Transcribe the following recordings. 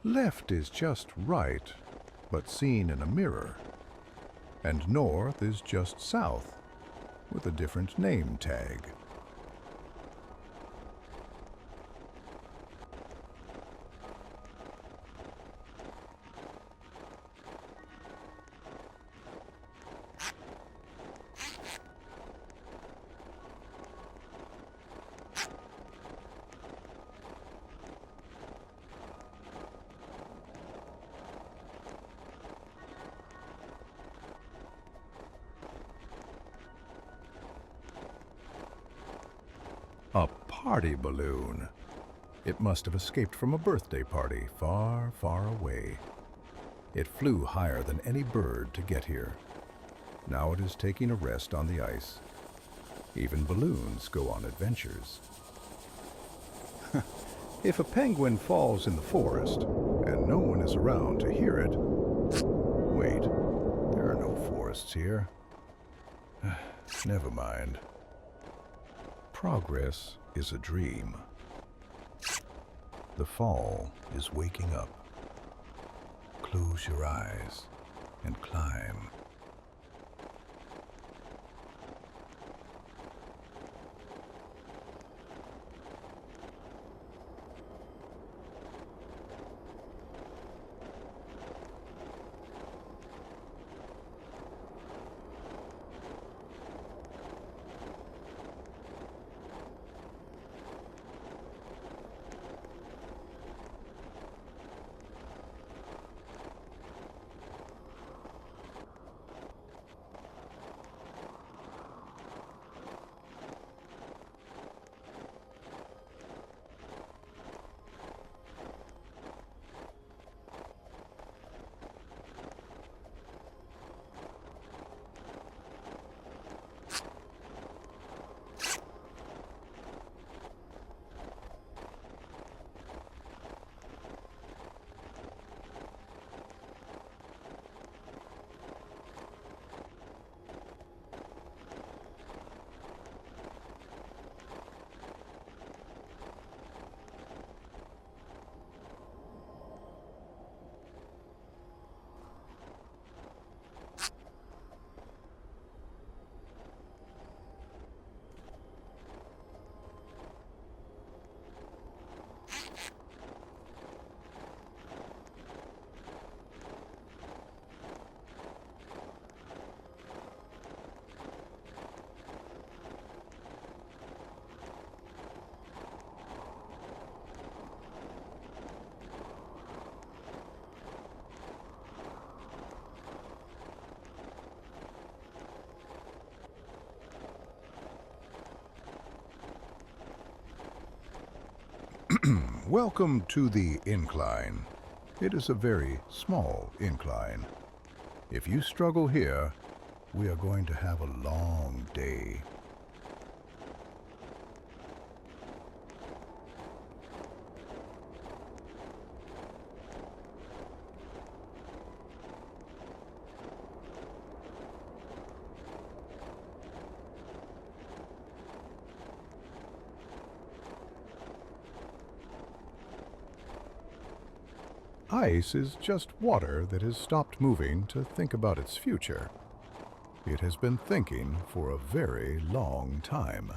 Left is just right, but seen in a mirror. And north is just south, with a different name tag. A party balloon. It must have escaped from a birthday party far, far away. It flew higher than any bird to get here. Now it is taking a rest on the ice. Even balloons go on adventures. If a penguin falls in the forest and no one is around to hear it... Wait, there are no forests here. Never mind. Progress is a dream. The fall is waking up. Close your eyes and climb. Welcome to the incline. It is a very small incline. If you struggle here, we are going to have a long day. Ice is just water that has stopped moving to think about its future. It has been thinking for a very long time.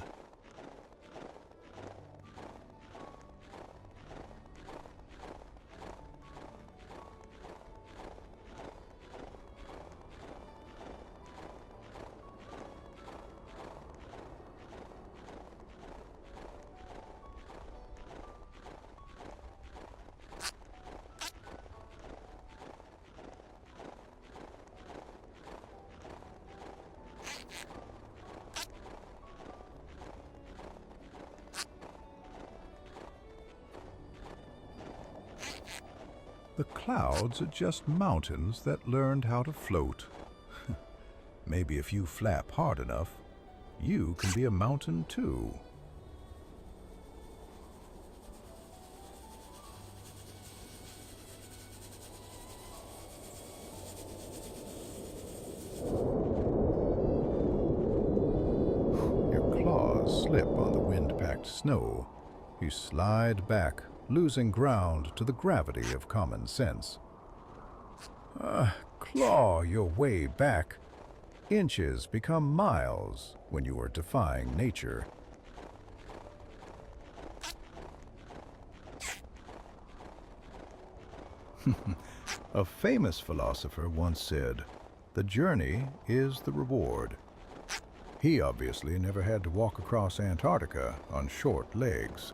The clouds are just mountains that learned how to float. Maybe if you flap hard enough, you can be a mountain too. Your claws slip on the wind-packed snow. You slide back losing ground to the gravity of common sense. Claw your way back. Inches become miles when you are defying nature. A famous philosopher once said, "The journey is the reward." He obviously never had to walk across Antarctica on short legs.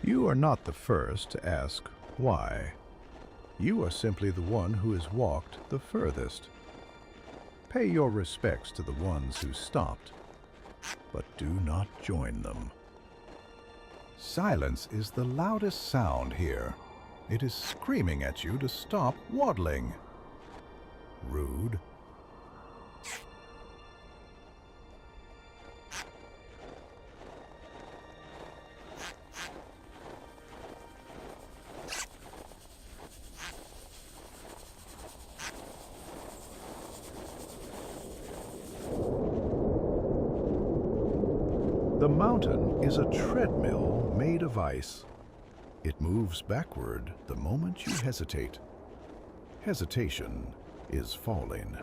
You are not the first to ask why. You are simply the one who has walked the furthest. Pay your respects to the ones who stopped, but do not join them. Silence is the loudest sound here. It is screaming at you to stop waddling. Rude. The mountain is a treadmill made of ice. It moves backward the moment you hesitate. Hesitation is falling.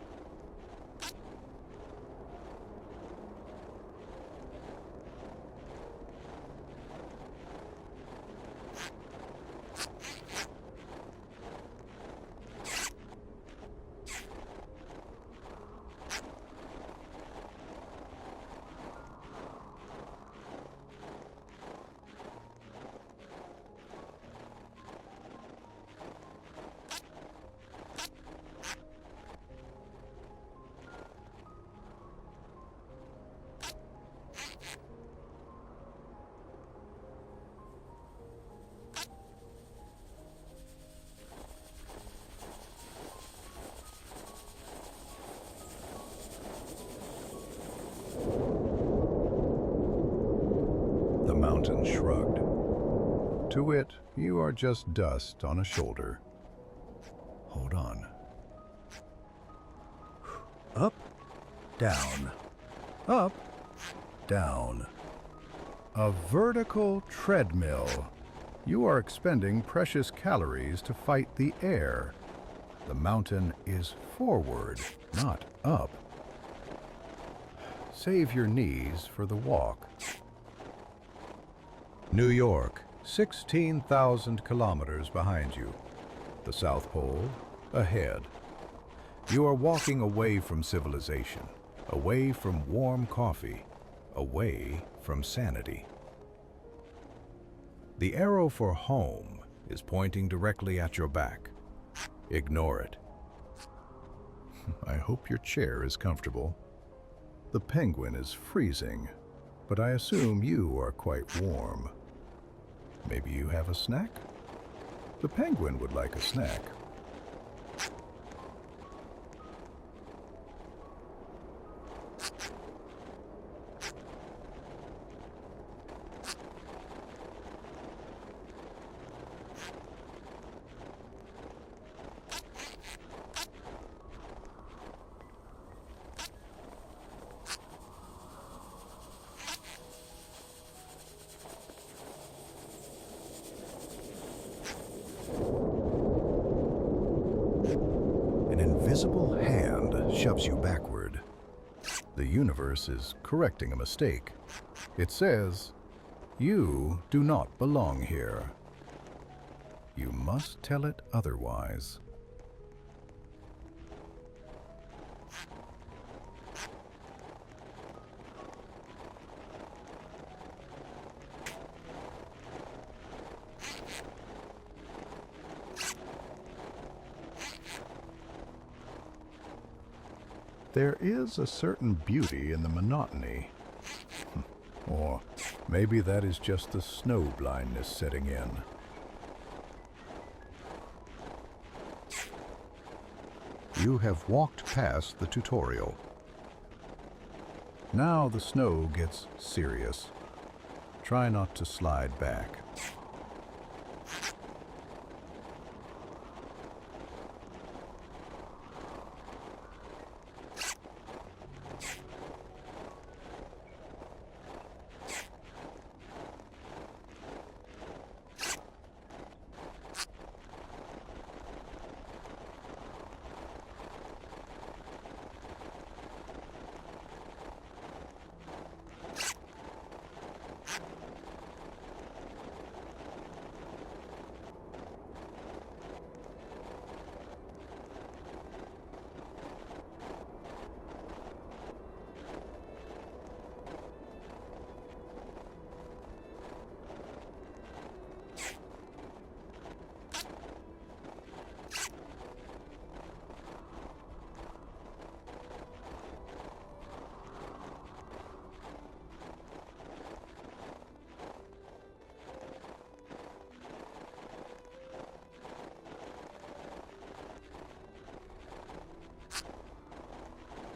The mountain shrugged. To it, you are just dust on a shoulder. Hold on. Up, down, up, down. A vertical treadmill. You are expending precious calories to fight the air. The mountain is forward, not up. Save your knees for the walk. New York, 16,000 kilometers behind you. The South Pole, ahead. You are walking away from civilization, away from warm coffee, away from sanity. The arrow for home is pointing directly at your back. Ignore it. I hope your chair is comfortable. The penguin is freezing, but I assume you are quite warm. Maybe you have a snack? The penguin would like a snack. invisible hand shoves you backward. The universe is correcting a mistake. It says, "You do not belong here." You must tell it otherwise. There is a certain beauty in the monotony. Or maybe that is just the snow blindness setting in. You have walked past the tutorial. Now the snow gets serious. Try not to slide back.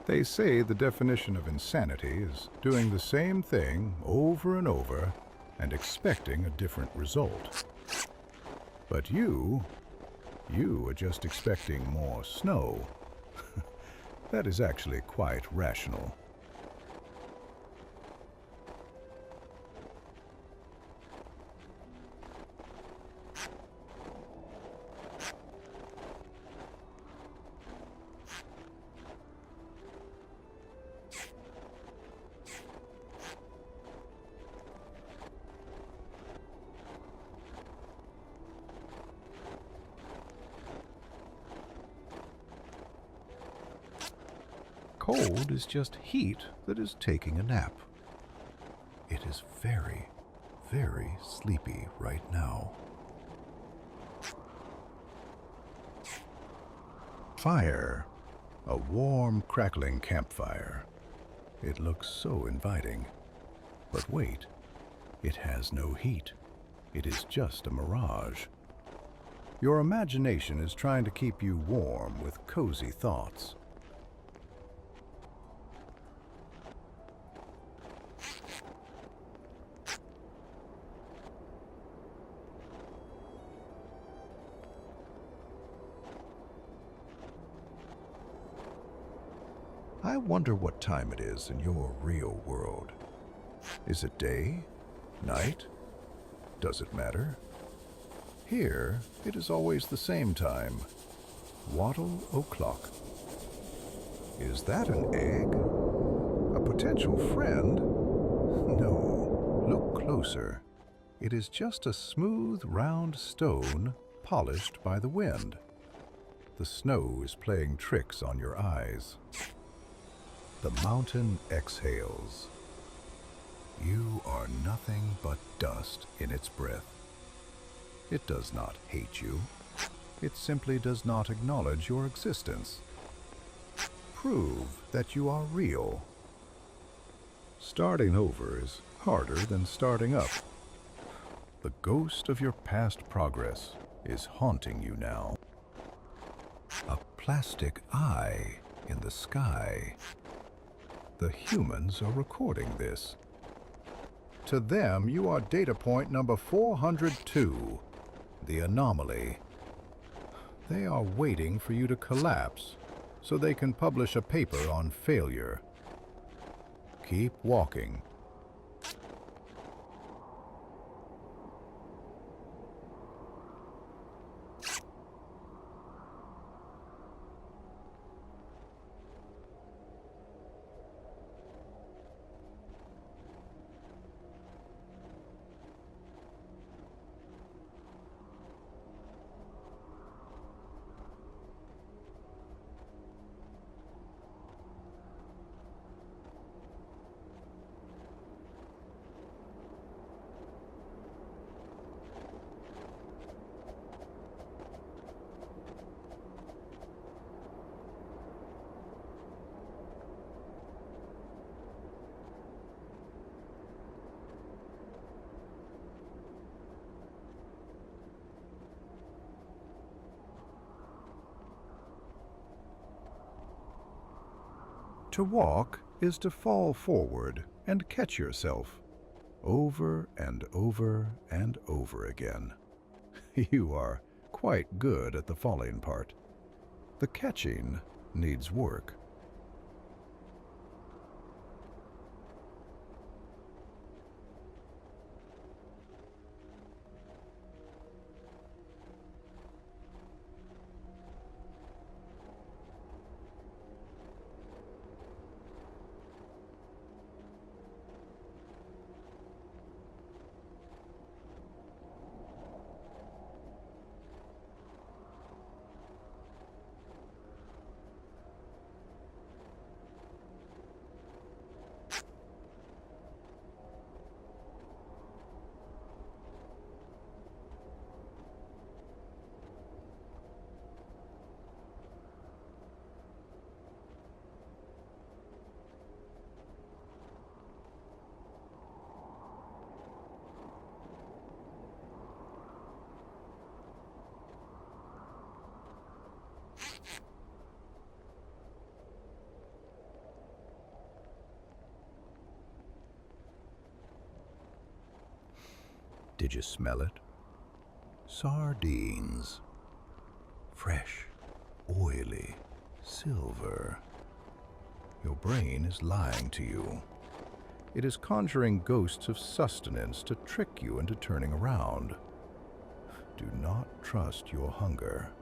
They say the definition of insanity is doing the same thing over and over and expecting a different result. But you are just expecting more snow. That is actually quite rational. Cold is just heat that is taking a nap. It is very, very sleepy right now. Fire. A warm, crackling campfire. It looks so inviting. But wait, it has no heat. It is just a mirage. Your imagination is trying to keep you warm with cozy thoughts. I wonder what time it is in your real world. Is it day? Night? Does it matter? Here, it is always the same time. Wattle o'clock. Is that an egg? A potential friend? No, look closer. It is just a smooth, round stone polished by the wind. The snow is playing tricks on your eyes. The mountain exhales. You are nothing but dust in its breath. It does not hate you. It simply does not acknowledge your existence. Prove that you are real. Starting over is harder than starting up. The ghost of your past progress is haunting you now. A plastic eye in the sky. The humans are recording this. To them, you are data point number 402, the anomaly. They are waiting for you to collapse so they can publish a paper on failure. Keep walking. To walk is to fall forward and catch yourself over and over and over again. You are quite good at the falling part. The catching needs work. Did you smell it? Sardines. Fresh, oily, silver. Your brain is lying to you. It is conjuring ghosts of sustenance to trick you into turning around. Do not trust your hunger.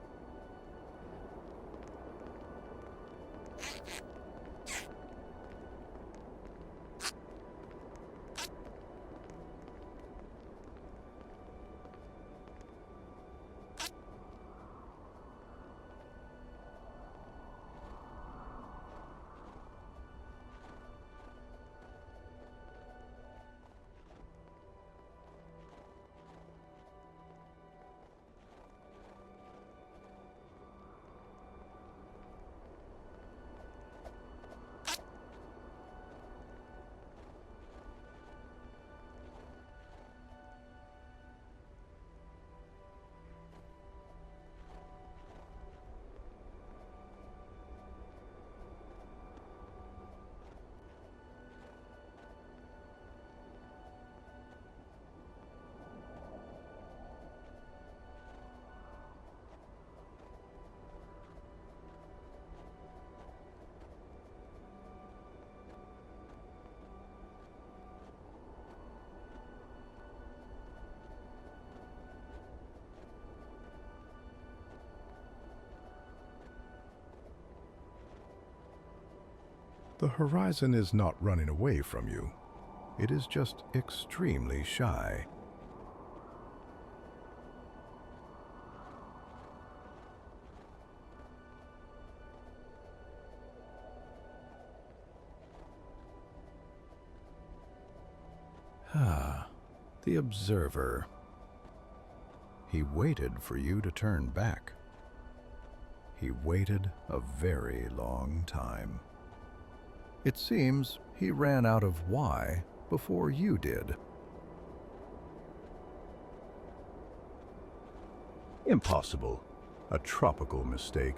The horizon is not running away from you. It is just extremely shy. The observer. He waited for you to turn back. He waited a very long time. It seems he ran out of why before you did. Impossible. A tropical mistake.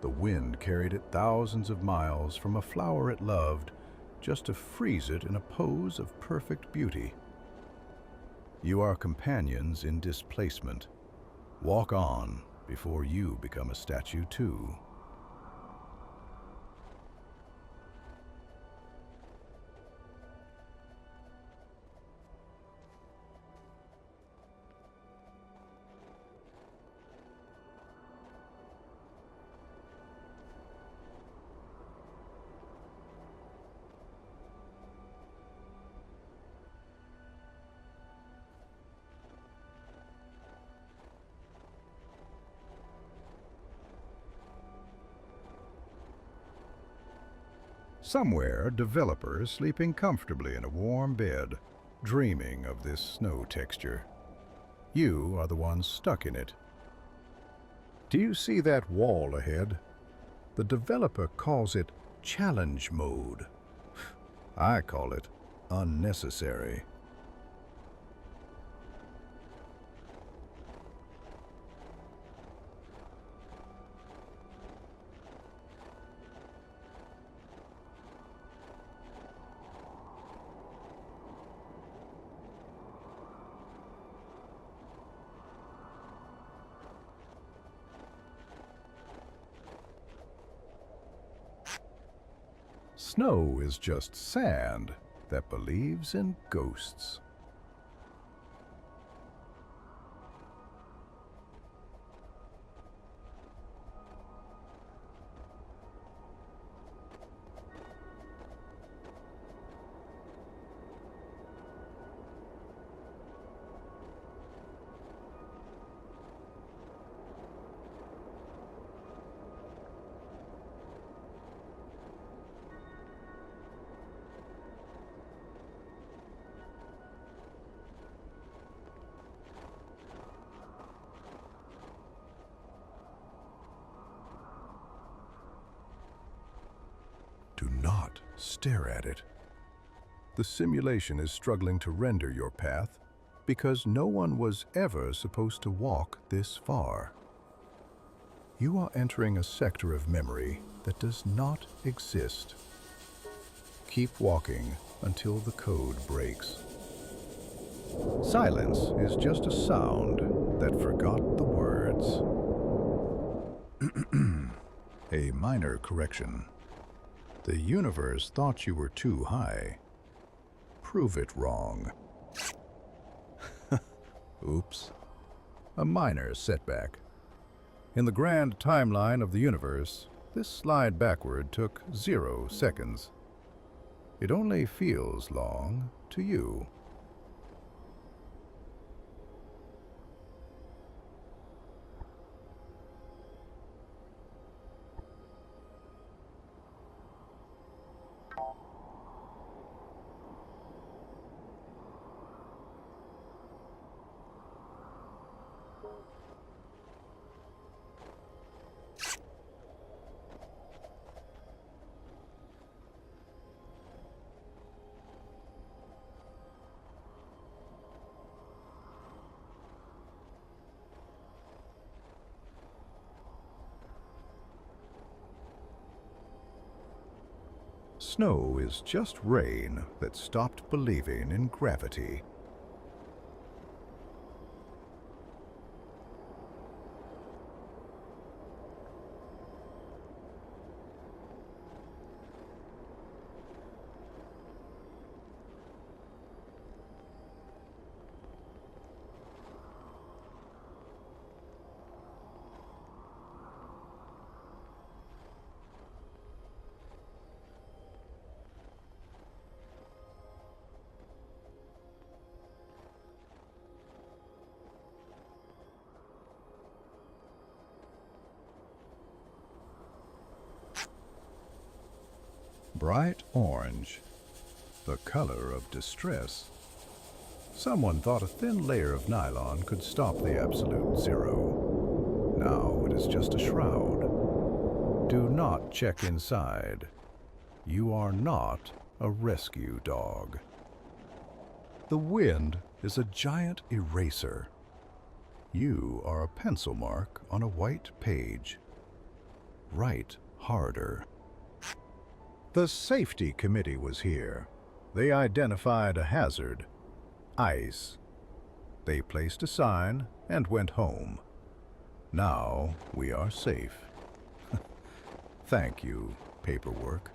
The wind carried it thousands of miles from a flower it loved just to freeze it in a pose of perfect beauty. You are companions in displacement. Walk on before you become a statue too. Somewhere, a developer is sleeping comfortably in a warm bed, dreaming of this snow texture. You are the one stuck in it. Do you see that wall ahead? The developer calls it challenge mode. I call it unnecessary. Snow is just sand that believes in ghosts. Do not stare at it. The simulation is struggling to render your path because no one was ever supposed to walk this far. You are entering a sector of memory that does not exist. Keep walking until the code breaks. Silence is just a sound that forgot the words. A minor correction. The universe thought you were too high. Prove it wrong. Oops. A minor setback. In the grand timeline of the universe, this slide backward took 0 seconds. It only feels long to you. Snow is just rain that stopped believing in gravity. Bright orange, the color of distress. Someone thought a thin layer of nylon could stop the absolute zero. Now it is just a shroud. Do not check inside. You are not a rescue dog. The wind is a giant eraser. You are a pencil mark on a white page. Write harder. The safety committee was here. They identified a hazard. Ice. They placed a sign and went home. Now we are safe. Thank you, paperwork.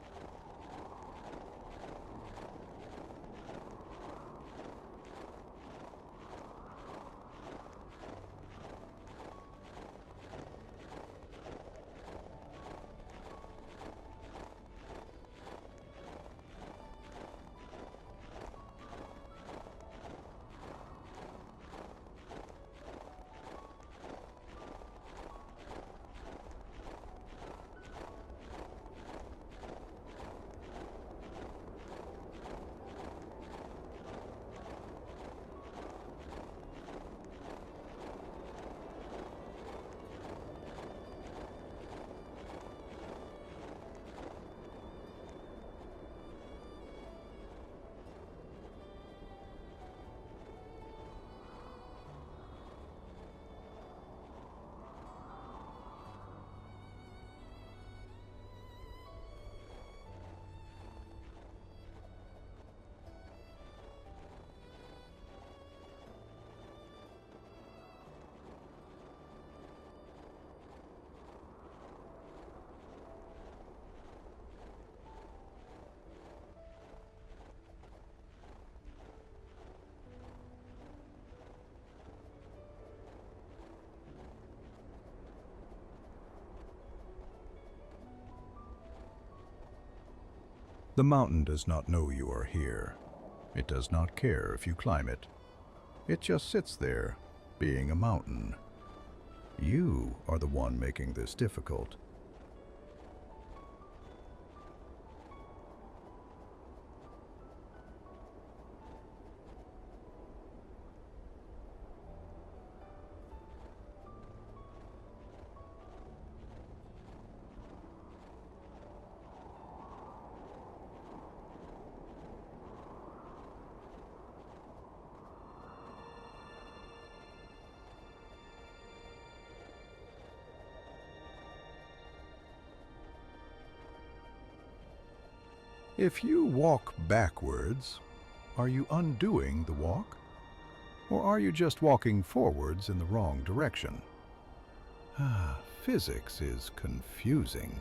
The mountain does not know you are here. It does not care if you climb it. It just sits there, being a mountain. You are the one making this difficult. If you walk backwards, are you undoing the walk? Or are you just walking forwards in the wrong direction? Physics is confusing.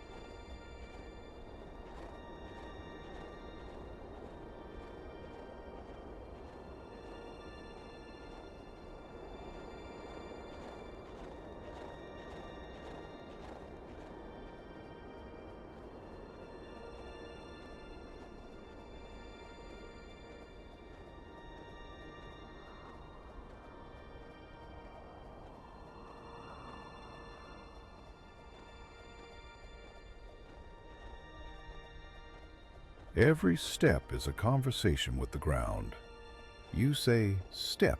Every step is a conversation with the ground. You say step,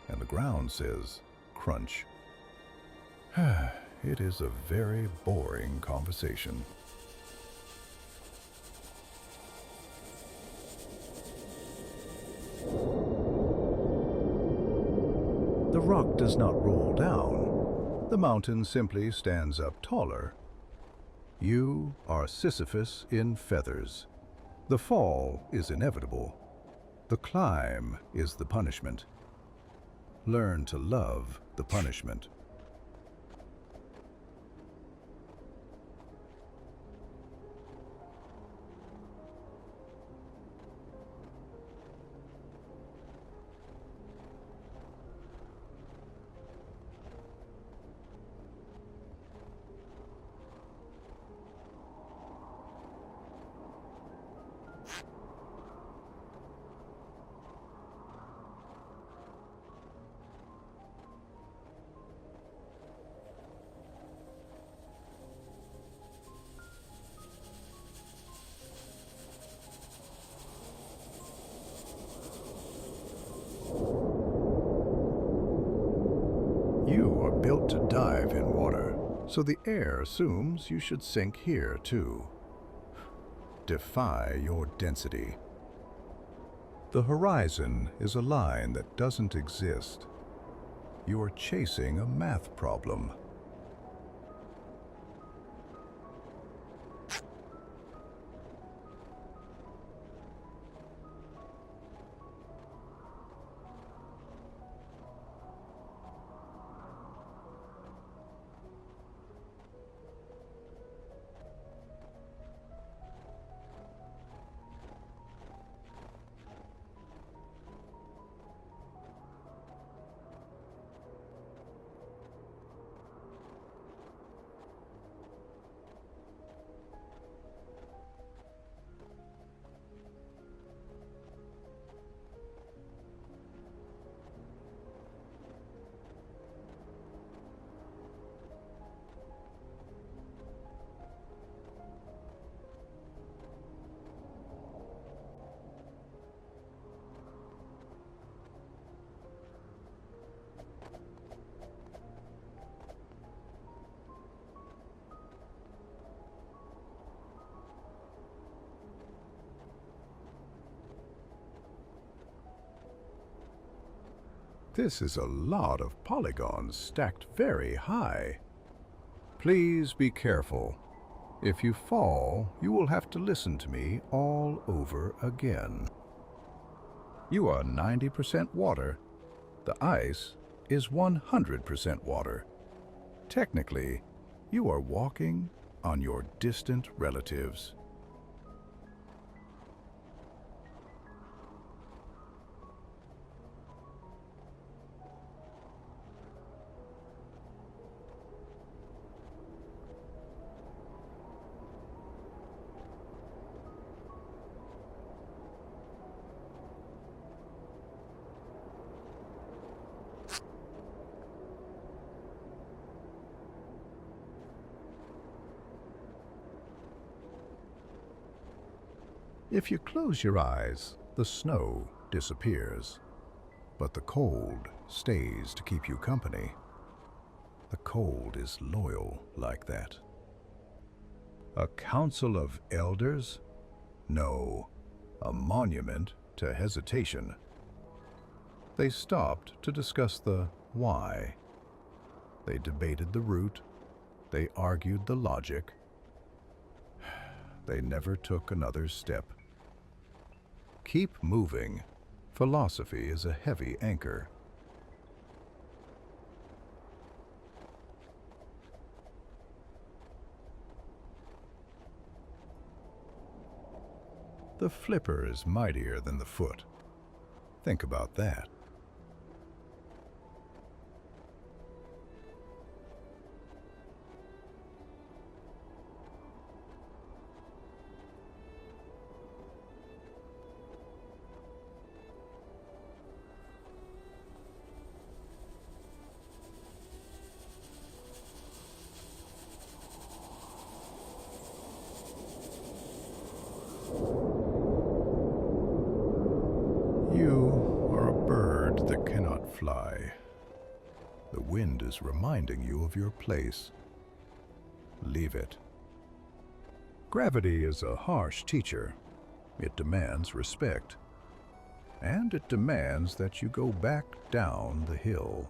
and the ground says crunch. It is a very boring conversation. The rock does not roll down. The mountain simply stands up taller. You are Sisyphus in feathers. The fall is inevitable. The climb is the punishment. Learn to love the punishment. You are built to dive in water, so the air assumes you should sink here too. Defy your density. The horizon is a line that doesn't exist. You are chasing a math problem. This is a lot of polygons stacked very high. Please be careful. If you fall, you will have to listen to me all over again. You are 90% water. The ice is 100% water. Technically, you are walking on your distant relatives. If you close your eyes, the snow disappears, but the cold stays to keep you company. The cold is loyal like that. A council of elders? No, a monument to hesitation. They stopped to discuss the why. They debated the route. They argued the logic. They never took another step. Keep moving. Philosophy is a heavy anchor. The flipper is mightier than the foot. Think about that. You are a bird that cannot fly. The wind is reminding you of your place. Leave it. Gravity is a harsh teacher. It demands respect. And it demands that you go back down the hill.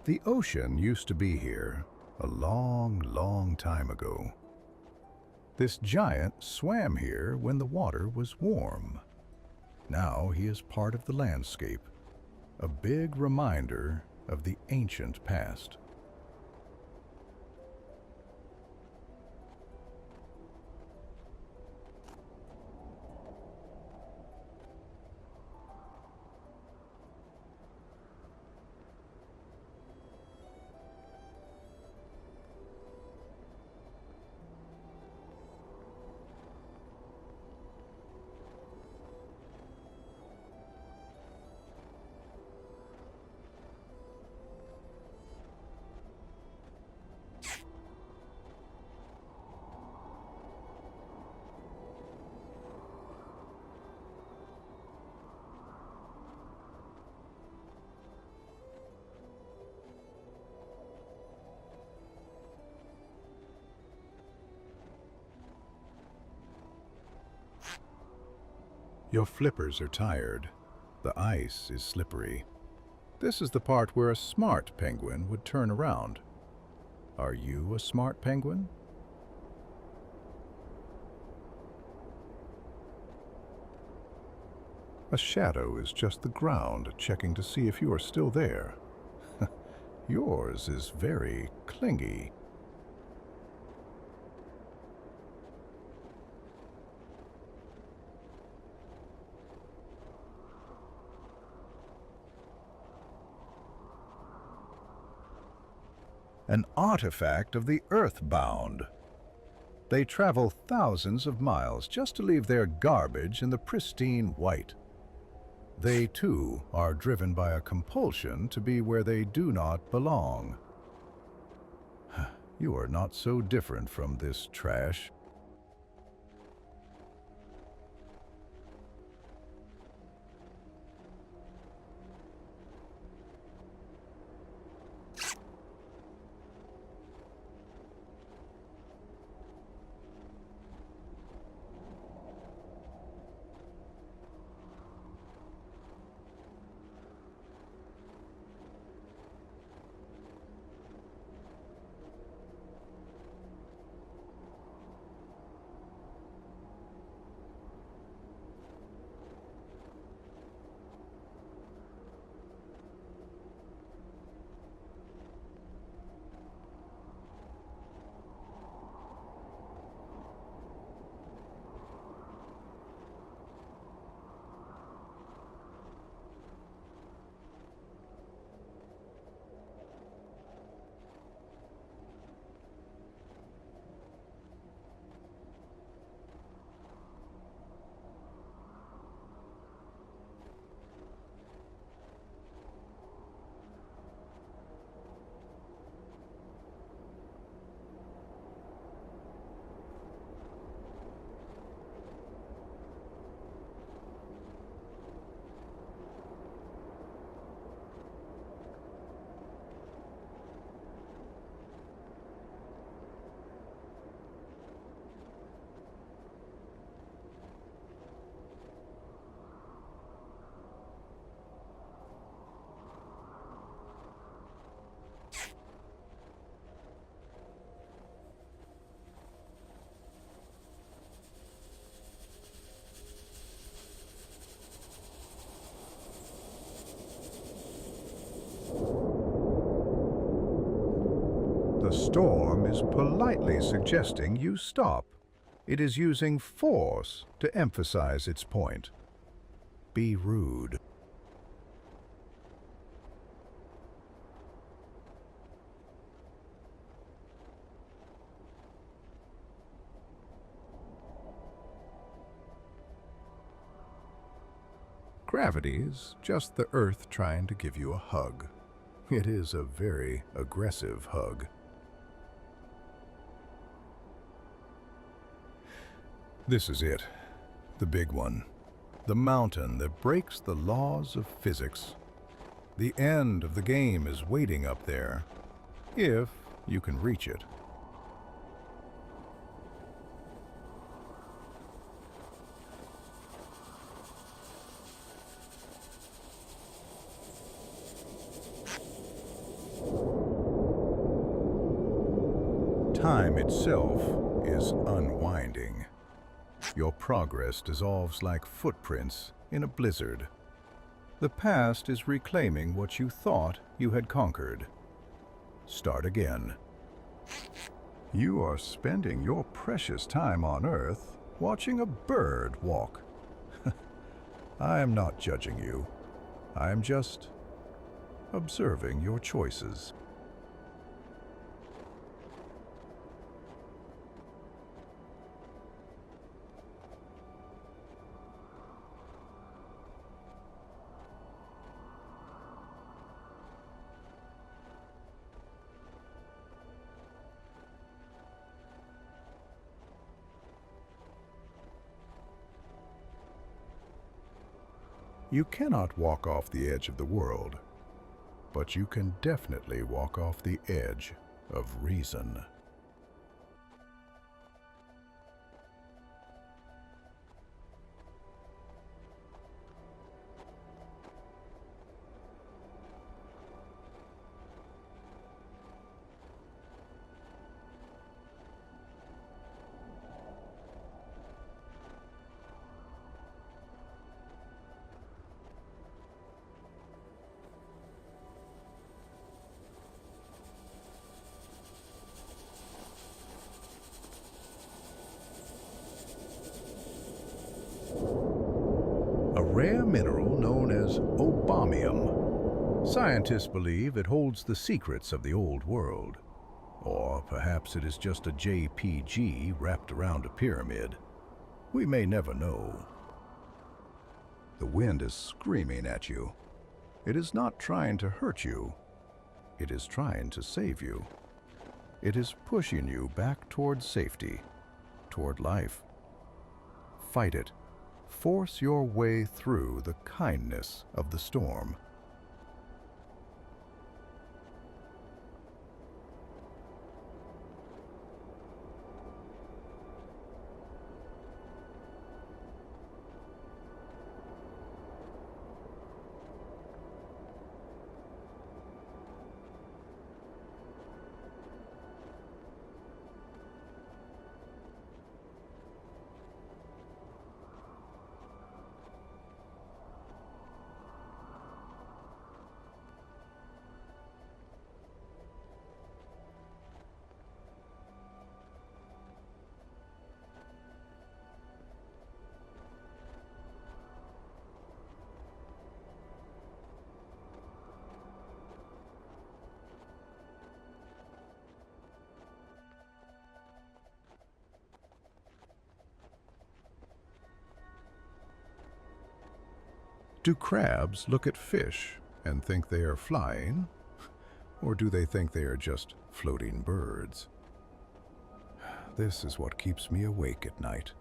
The ocean used to be here a long, long time ago. This giant swam here when the water was warm. Now he is part of the landscape, a big reminder of the ancient past. Your flippers are tired. The ice is slippery. This is the part where a smart penguin would turn around. Are you a smart penguin? A shadow is just the ground checking to see if you are still there. Yours is very clingy. An artifact of the earthbound. They travel thousands of miles just to leave their garbage in the pristine white. They, too, are driven by a compulsion to be where they do not belong. You are not so different from this trash. The storm is politely suggesting you stop. It is using force to emphasize its point. Be rude. Gravity is just the Earth trying to give you a hug. It is a very aggressive hug. This is it, the big one. The mountain that breaks the laws of physics. The end of the game is waiting up there, if you can reach it. Time itself is unwinding. Your progress dissolves like footprints in a blizzard. The past is reclaiming what you thought you had conquered. Start again. You are spending your precious time on Earth watching a bird walk. I am not judging you. I am just observing your choices. You cannot walk off the edge of the world, but you can definitely walk off the edge of reason. A rare mineral known as obamium. Scientists believe it holds the secrets of the old world. Or perhaps it is just a JPG wrapped around a pyramid. We may never know. The wind is screaming at you. It is not trying to hurt you. It is trying to save you. It is pushing you back toward safety, toward life. Fight it. Force your way through the kindness of the storm. Do crabs look at fish and think they are flying? Or do they think they are just floating birds? This is what keeps me awake at night.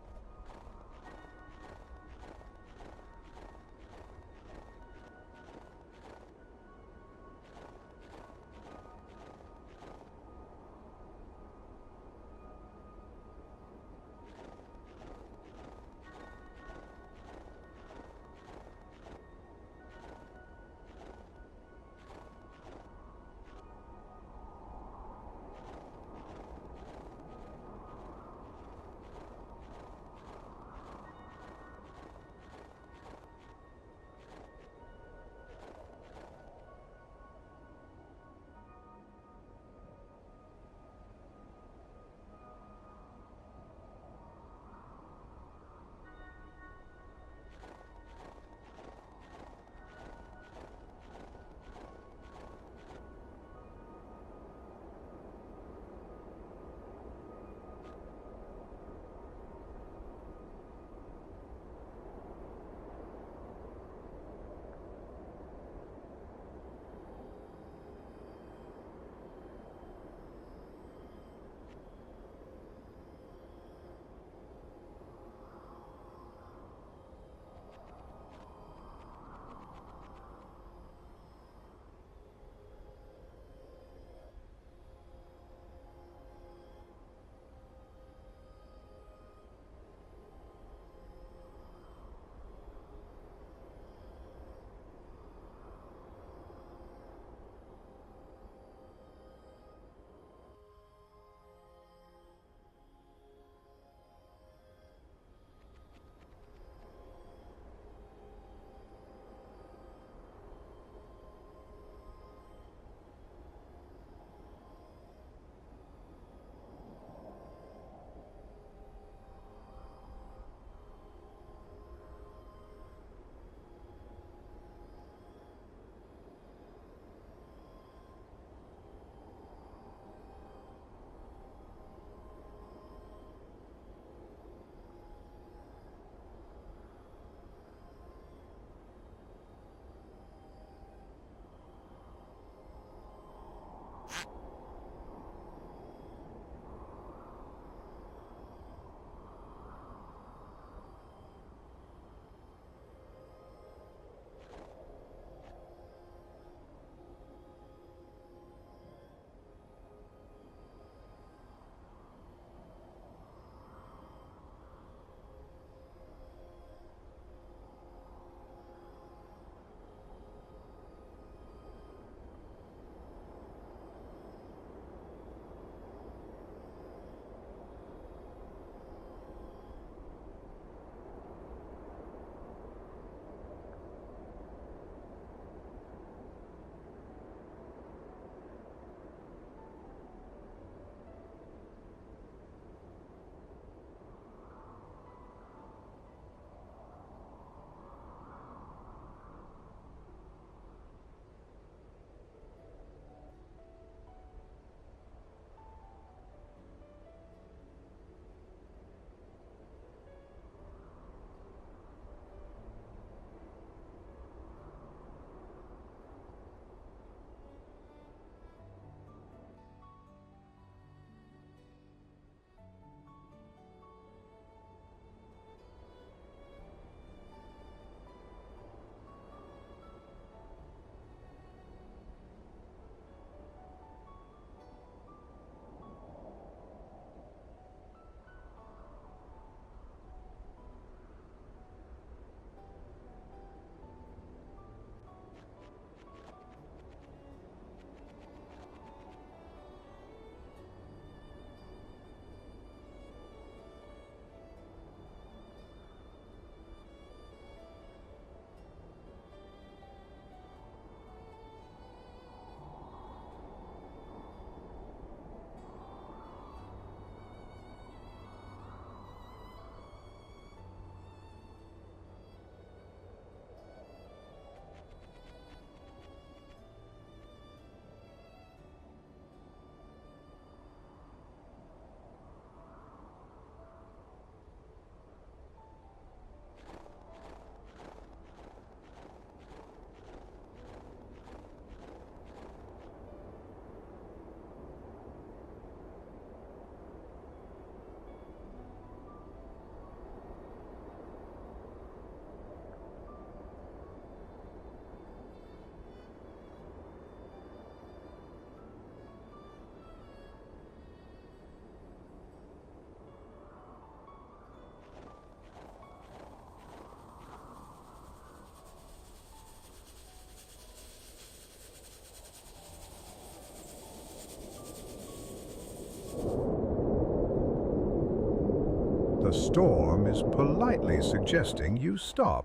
The storm is politely suggesting you stop.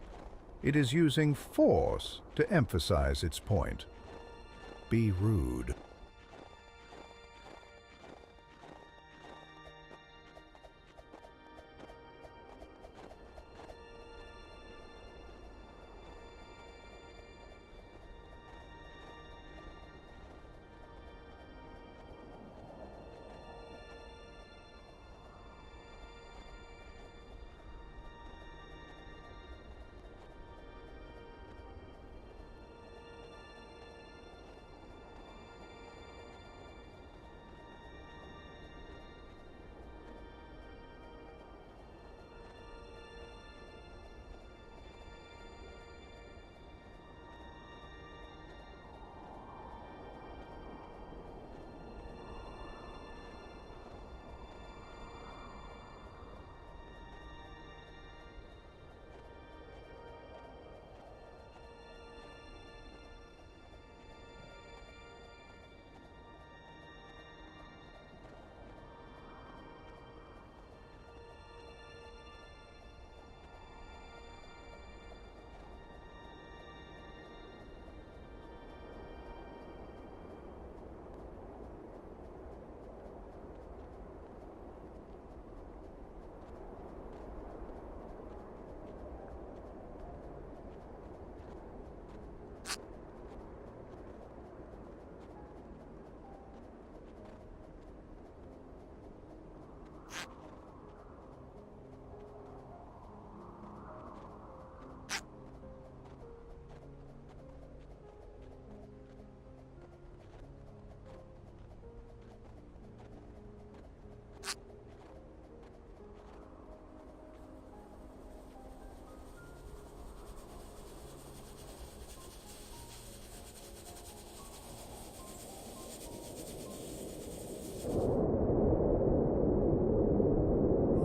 It is using force to emphasize its point. Be rude.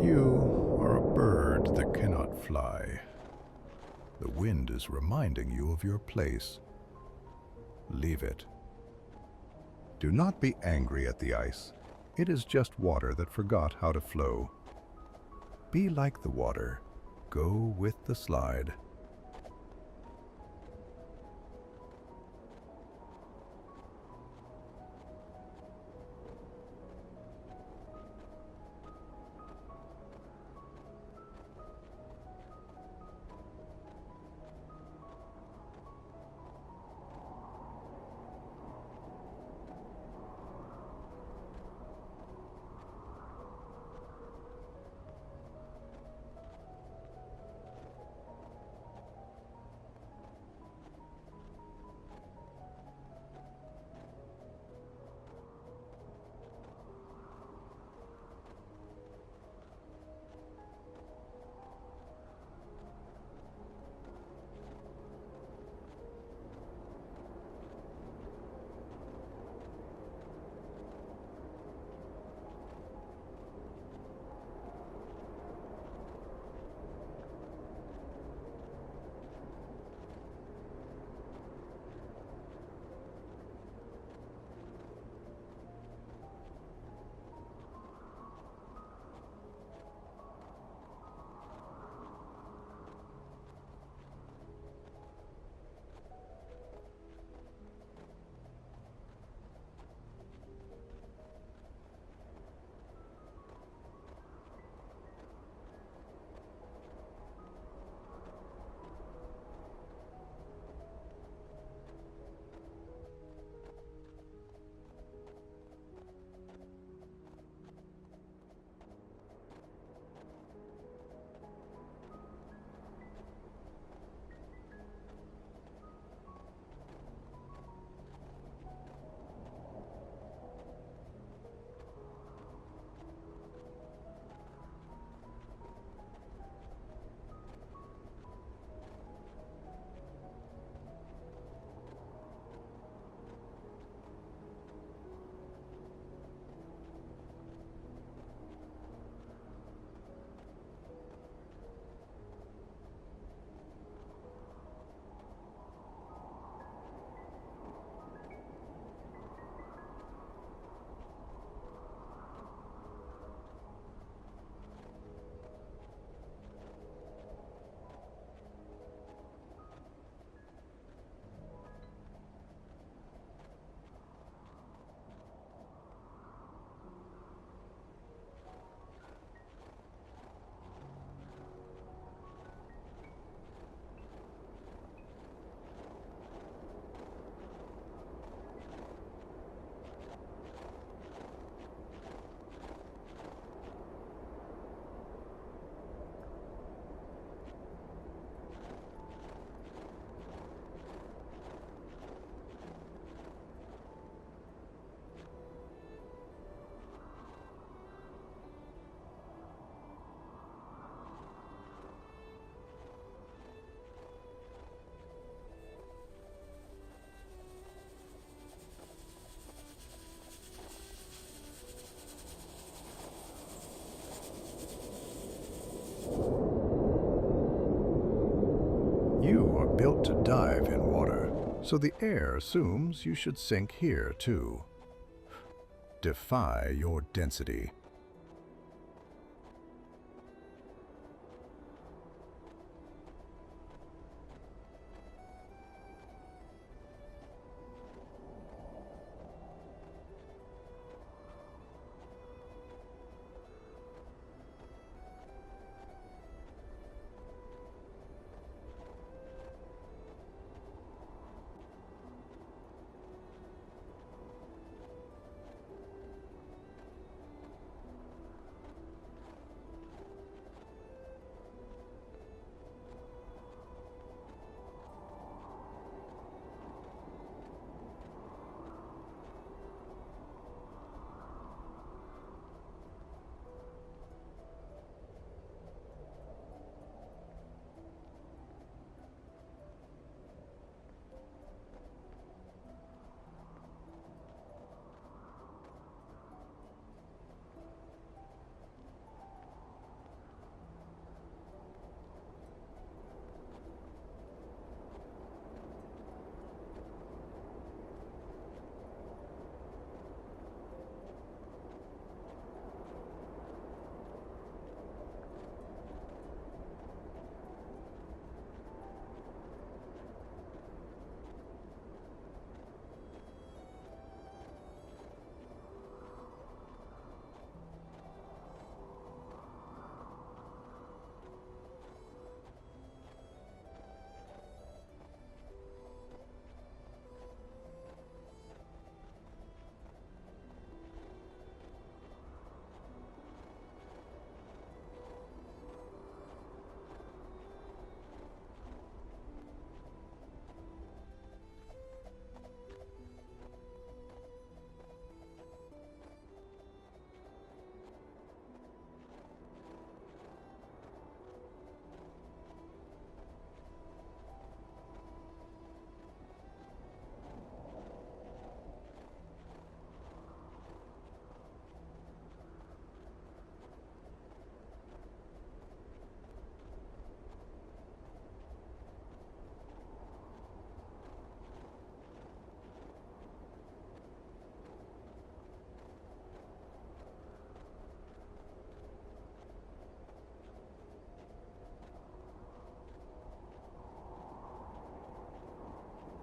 You are a bird that cannot fly. The wind is reminding you of your place. Leave it. Do not be angry at the ice. It is just water that forgot how to flow. Be like the water. Go with the slide. So the air assumes you should sink here, too. Defy your density.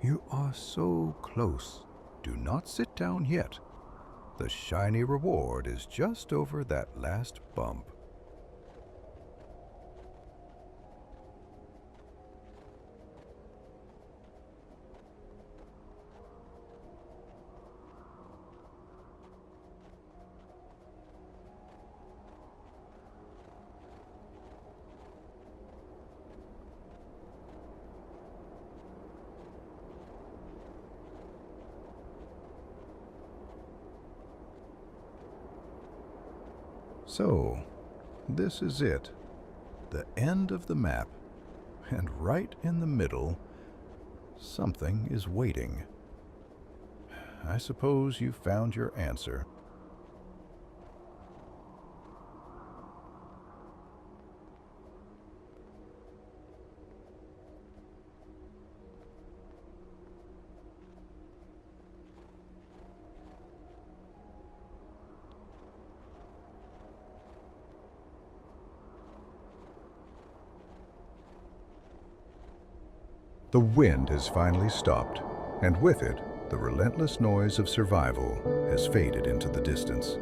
You are so close. Do not sit down yet. The shiny reward is just over that last bump. So, this is it, the end of the map, and right in the middle, something is waiting. I suppose you found your answer. The wind has finally stopped, and with it, the relentless noise of survival has faded into the distance.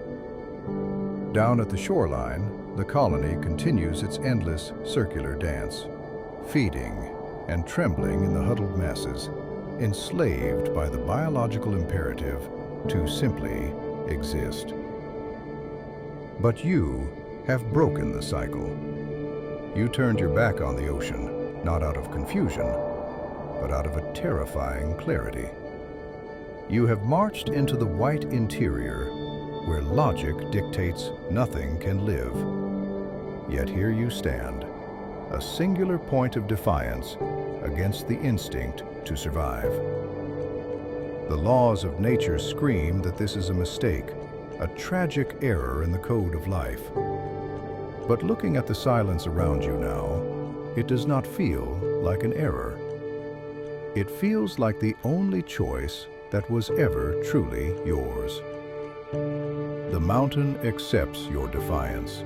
Down at the shoreline, the colony continues its endless circular dance, feeding and trembling in the huddled masses, enslaved by the biological imperative to simply exist. But you have broken the cycle. You turned your back on the ocean, not out of confusion, but out of a terrifying clarity. You have marched into the white interior, where logic dictates nothing can live. Yet here you stand, a singular point of defiance against the instinct to survive. The laws of nature scream that this is a mistake, a tragic error in the code of life. But looking at the silence around you now, it does not feel like an error. It feels like the only choice that was ever truly yours. The mountain accepts your defiance.